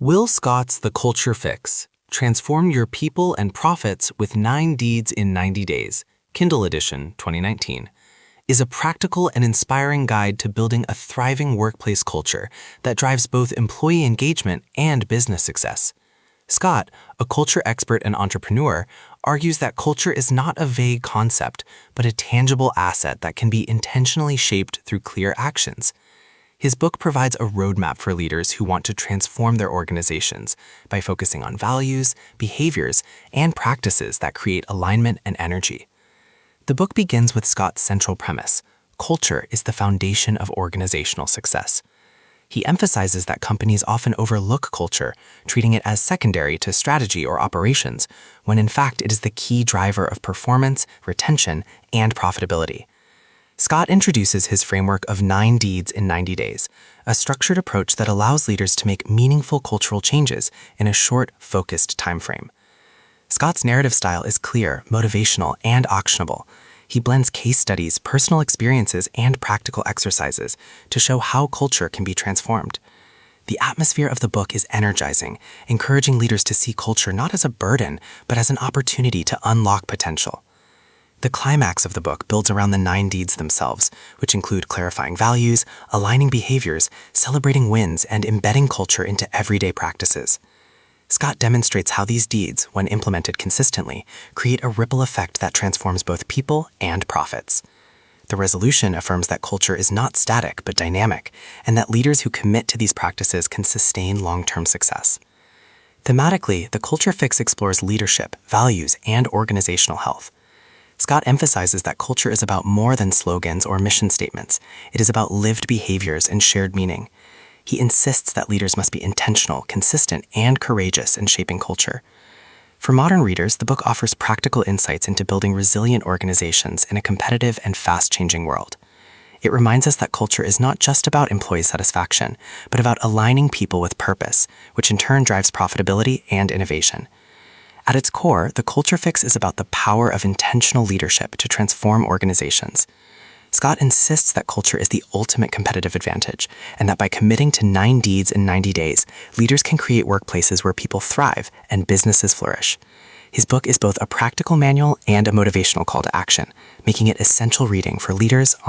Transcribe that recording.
Will Scott's The Culture Fix: Transform Your People and Profits with 9 Deeds in 90 Days, Kindle edition, 2019, is a practical and inspiring guide to building a thriving workplace culture that drives both employee engagement and business success. Scott, a culture expert and entrepreneur, argues that culture is not a vague concept, but a tangible asset that can be intentionally shaped through clear actions. His book provides a roadmap for leaders who want to transform their organizations by focusing on values, behaviors, and practices that create alignment and energy. The book begins with Scott's central premise: culture is the foundation of organizational success. He emphasizes that companies often overlook culture, treating it as secondary to strategy or operations, when in fact it is the key driver of performance, retention, and profitability. Scott introduces his framework of 9 Deeds in 90 days, a structured approach that allows leaders to make meaningful cultural changes in a short, focused time frame. Scott's narrative style is clear, motivational, and actionable. He blends case studies, personal experiences, and practical exercises to show how culture can be transformed. The atmosphere of the book is energizing, encouraging leaders to see culture not as a burden, but as an opportunity to unlock potential. The climax of the book builds around the 9 deeds themselves, which include clarifying values, aligning behaviors, celebrating wins, and embedding culture into everyday practices. Scott demonstrates how these deeds, when implemented consistently, create a ripple effect that transforms both people and profits. The resolution affirms that culture is not static but dynamic, and that leaders who commit to these practices can sustain long-term success. Thematically, the Culture Fix explores leadership, values, and organizational health. Scott emphasizes that culture is about more than slogans or mission statements. It is about lived behaviors and shared meaning. He insists that leaders must be intentional, consistent, and courageous in shaping culture. For modern readers, the book offers practical insights into building resilient organizations in a competitive and fast-changing world. It reminds us that culture is not just about employee satisfaction, but about aligning people with purpose, which in turn drives profitability and innovation. At its core, the Culture Fix is about the power of intentional leadership to transform organizations. Scott insists that culture is the ultimate competitive advantage, and that by committing to 9 deeds in 90 days, leaders can create workplaces where people thrive and businesses flourish. His book is both a practical manual and a motivational call to action, making it essential reading for leaders, entrepreneurs,